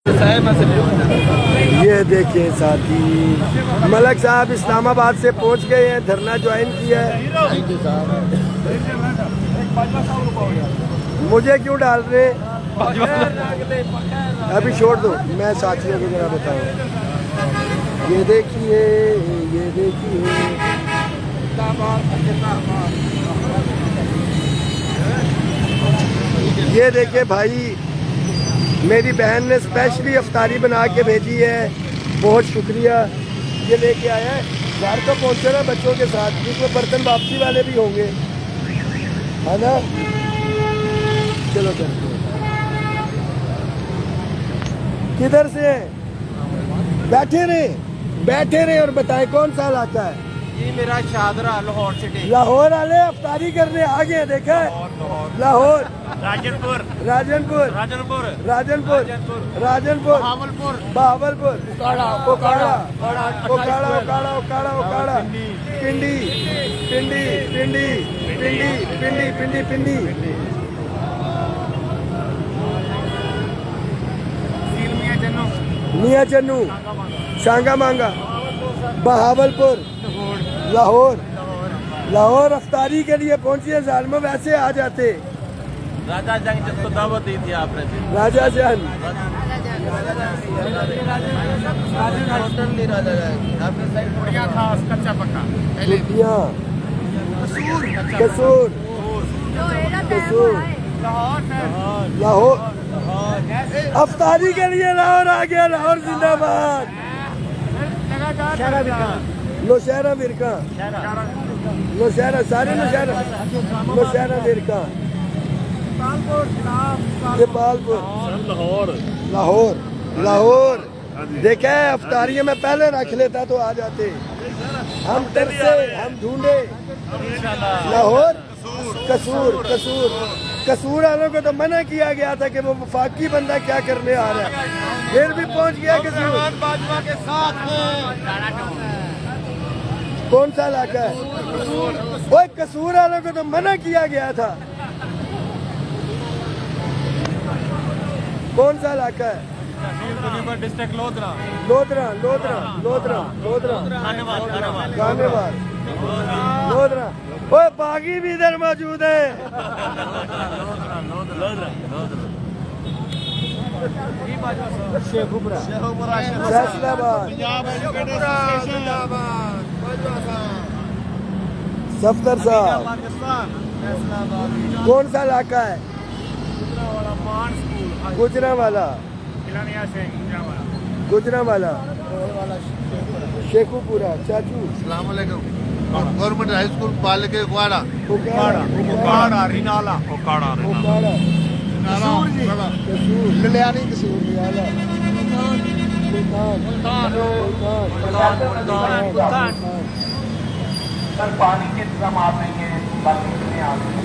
ये देखिए साथी, मलक साहब इस्लामाबाद से पहुंच गए हैं, धरना ज्वाइन किया है। मुझे क्यों डाल रहे? अभी छोड़ दो, मैं साथियों को जरा बताऊं। ये देखिए, ये देखिए, ये देखिए भाई, मेरी बहन ने स्पेशली अफ्तारी बना के भेजी है, बहुत शुक्रिया। ये लेके आया है, घर तो पहुंचे ना बच्चों के साथ, जिसमें बर्तन वापसी वाले भी होंगे, है ना। चलो चलते हैं। किधर से हैं? बैठे रहे और बताएं कौन सा इलाका है? ये मेरा शादरा लाहौर सिटी। लाहौर वाले अफ्तारी करने आ गए, देखा है? लाहौर, राजनपुर, बहावलपुर, उकाड़ा, पिंडी, मियां चन्नू, शांगा मांगा, बहावलपुर, लाहौर अफ्तारी के लिए पहुंची है। जालिम वैसे आ जाते। राजा जंग जिसको दावत दी थी आपने, राजा जंग, कच्चा पक्का, कसूर, लाहौर अफ्तारी के लिए लाहौर आ गया। लाहौर जिंदाबाद। नौशहरा विरका, नौशहरा विरका, जपालपुर, लाहौर। देखा है, अफ्तारियों में पहले रख लेता तो आ जाते। हम तरसे, हम ढूंढे। लाहौर, कसूर वालों को तो मना किया गया था कि वो वफाकी बंदा क्या करने आ रहा है, फिर भी पहुंच गया कसूर। के साथ कौन सा इलाका है? ओए, कसूर वालों को तो मना किया गया था। कौन सा इलाका है? डिस्ट्रिक्ट लोधरा, खानेवाल, लोधरा। ओए, बागी भी इधर मौजूद है। शेखुपुरा, फैसलाबाद, सफ्तर साहब। कौन सा इलाका है? गुजरावाला, शेखुपुरा, चाचू। गवर्नमेंट हाई स्कूल बालिका उकाड़ा, रिनाला, ललियानी, कसूर, पानी के इंतजाम आप नहीं है,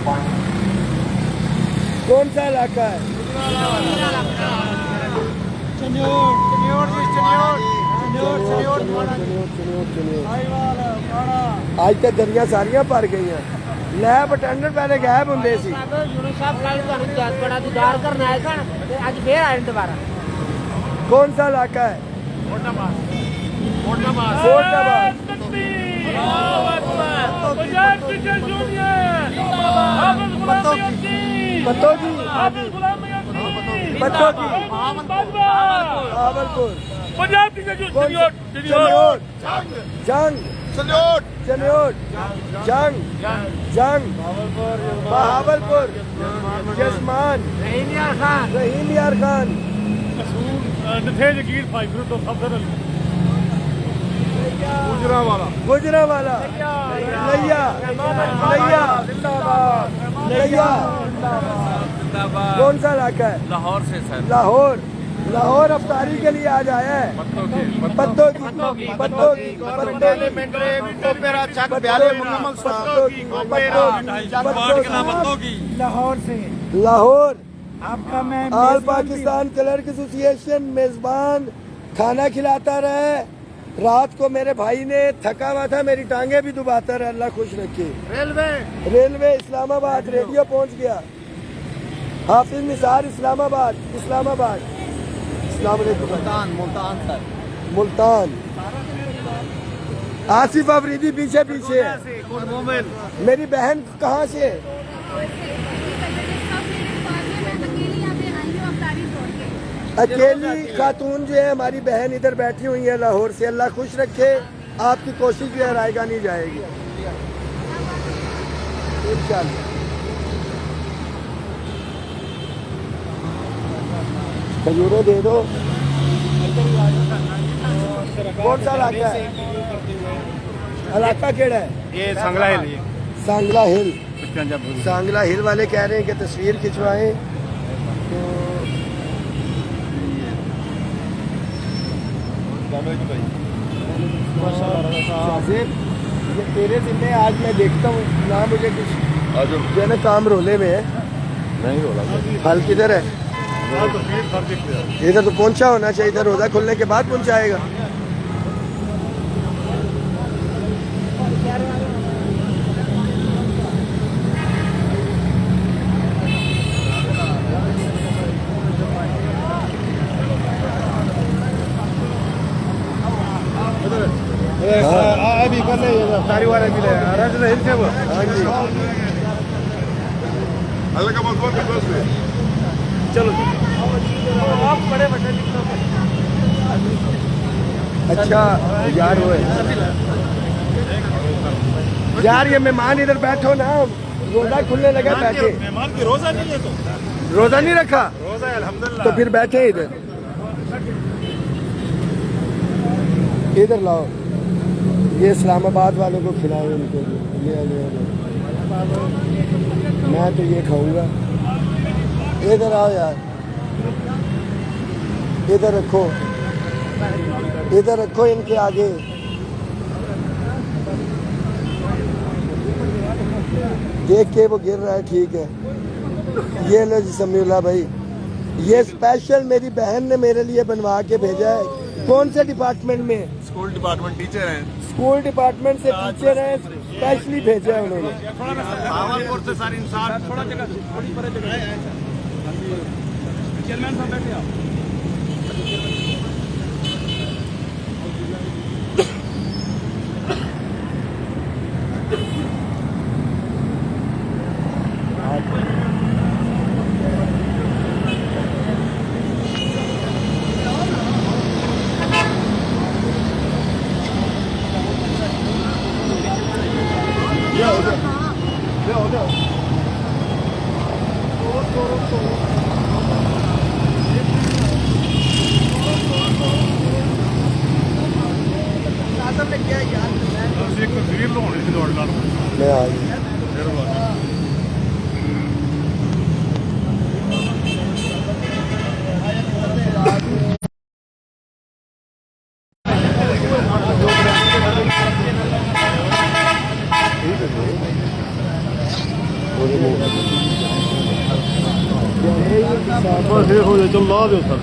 पानी। कौन सा इलाका है? आज तक दरिया सारिया भर गई हैं। लैब अटेंडेंट पहले गायब होंगे सी। कौन सा इलाका है? बहावलपुर, बहावलपुर, जसमान, रहीम यार खान, गुजरावाला, नैया। कौन सा इलाका है? लाहौर से सर, लाहौर अफ्तारी के लिए आज आया है। पत्तों की लाहौर। आपका मैं ऑल पाकिस्तान क्लर्क एसोसिएशन मेजबान खाना खिलाता रहे। रात को मेरे भाई ने थका हुआ था, मेरी टांगे भी दुबाता रहे, अल्लाह खुश रखे। रेलवे इस्लामाबाद, रेडियो पहुंच गया। हाफिज निसार इस्लामाबाद, अस्सलाम वालेकुम। मुल्तान सर। मुल्तान। आसिफ अफरीदी पीछे पीछे है। मेरी बहन कहाँ से है? अकेली खातून जो है हमारी बहन इधर बैठी हुई है लाहौर से। अल्लाह खुश रखे, आपकी कोशिश जो है रायगा नहीं जाएगी इंशाल्लाह। खजूरें दे दो। कौन सा इलाका है? इलाका केड़ा है? ये सांगला हिल जी। सांगला हिल। 55 सांगला हिल वाले कह रहे हैं कि तस्वीर खिंचवाएं तो शाजिब, ये तेरे जिम्मे आज मैं देखता हूँ ना, मुझे कुछ जो है ना काम रोले में है। नहीं रोला फल किधर है? इधर तो पहुंचा होना चाहिए था, रोजा खुलने के बाद पहुंचाएगा। अभी कर ले सारी वाले मिले हिल से वो। हाँ जी, चलो अच्छा यार वो है यार, ये मेहमान इधर बैठो ना, रोजा खुलने लगा बैठे। मेहमान की रोजा नहीं है तो रोजा नहीं रखा रोजा है अल्हम्दुलिल्लाह। तो फिर बैठे इधर। इधर लाओ, ये इस्लामाबाद वालों को खिलाओ उनको। ले मैं तो ये खाऊंगा। इधर आओ यार, इधर रखो, इधर रखो इनके आगे। देख के वो गिर रहा है, ठीक है। ये लो जी समीउल्लाह भाई, ये स्पेशल मेरी बहन ने मेरे लिए बनवा के भेजा है। कौन से डिपार्टमेंट में? स्कूल डिपार्टमेंट टीचर हैं। स्कूल डिपार्टमेंट से टीचर हैं, स्पेशली भेजा है उन्होंने। भावलपुर से सारे इंसान थोड़ा जगह थोड़ी बड़े जगह है। चेयरमैन साहब बैठे आप। एक तस्वीर लो होनी थी दौड़ ला मैं आ गया। बस ये हो जाए चल ला दो सर।